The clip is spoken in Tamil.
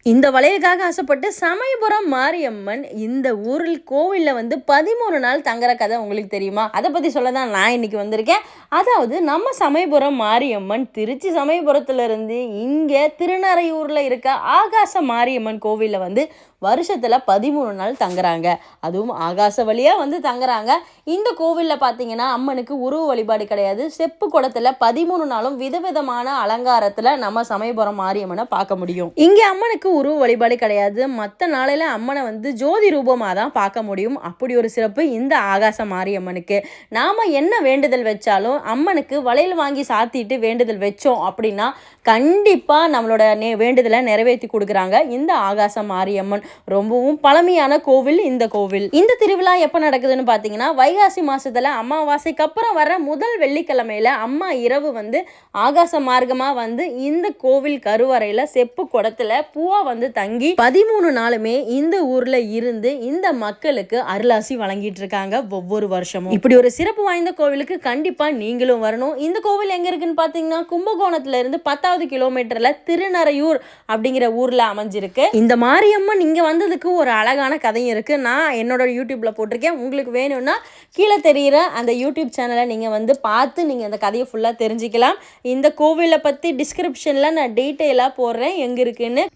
இந்த வளையலுக்காக ஆசைப்பட்டு சமயபுரம் மாரியம்மன் இந்த ஊரில் கோவிலில் வந்து 13 நாள் தங்குற கதை உங்களுக்கு தெரியுமா? அதை பற்றி சொல்ல தான் நான் இன்னைக்கு வந்திருக்கேன். அதாவது நம்ம சமயபுரம் மாரியம்மன் திருச்சி சமயபுரத்துலேருந்து இங்கே திருநறையூரில் இருக்க ஆகாச மாரியம்மன் கோவிலில் வந்து வருஷத்தில் 13 நாள் தங்குறாங்க. அதுவும் ஆகாச வழியாக வந்து தங்குறாங்க. இந்த கோவிலில் பார்த்தீங்கன்னா அம்மனுக்கு உருவ வழிபாடு கிடையாது. செப்பு குடத்தில் 13 நாளும் விதவிதமான அலங்காரத்தில் நம்ம சமயபுரம் மாரியம்மனை பார்க்க முடியும். இங்கே அம்மனுக்கு உருவ வழிபாடு கிடையாது. மற்ற நாளையில் அம்மனை வந்து ஜோதி ரூபமாக தான் பார்க்க முடியும். அப்படி ஒரு சிறப்பு இந்த ஆகாச மாரியம்மனுக்கு. நாம் என்ன வேண்டுதல் வச்சாலும் அம்மனுக்கு வளையல் வாங்கி சாத்திட்டு வேண்டுதல் வச்சோம் அப்படின்னா கண்டிப்பாக நம்மளோட வேண்டுதலை நிறைவேற்றி கொடுக்குறாங்க இந்த ஆகாச மாரியம்மன். ரொம்பவும் பழமையான கோவில் இந்த கோவில். இந்த திருவிழா எப்போ நடக்குதுன்னு பார்த்தீங்கன்னா வைகாசி மாதத்தில் அமாவாசைக்கு அப்புறம் வர முதல் வெள்ளிக்கிழமையில் அம்மா இரவு வந்து ஆகாச மார்க்கமாக வந்து இந்த கோவில் கருவறையில் செப்பு குடத்தில் பூவா வந்து தங்கி 13 நாளுமே இந்த ஊர்ல இருந்து இந்த மக்களுக்கு அருளாசி வழங்கிட்டு இருக்காங்க ஒவ்வொரு வருஷமும். இப்படி ஒரு சிறப்பு வாய்ந்த கோவிலுக்கு கண்டிப்பா நீங்களும் வரணும். இந்த கோவில் எங்க இருக்குன்னு பாத்தீங்கன்னா கும்பகோணத்துல இருந்து 10வது கிலோமீட்டர்ல திருநறையூர் அப்படிங்கிற ஊர்ல அமைஞ்சிருக்கு. இந்த மாரியம்மன் இங்க வந்ததுக்கு ஒரு அழகான கதையும் இருக்கு. நான் என்னோட யூடியூப்ல போட்டிருக்கேன். உங்களுக்கு வேணும்னா கீழே தெரிகிற அந்த யூடியூப் சேனலை நீங்க வந்து பார்த்து நீங்க அந்த கதையை ஃபுல்லா தெரிஞ்சுக்கலாம். இந்த கோவிலை பத்தி டிஸ்கிரிப்ஷன்ல நான் டீட்டெயிலா போடுறேன் எங்க இருக்குன்னு.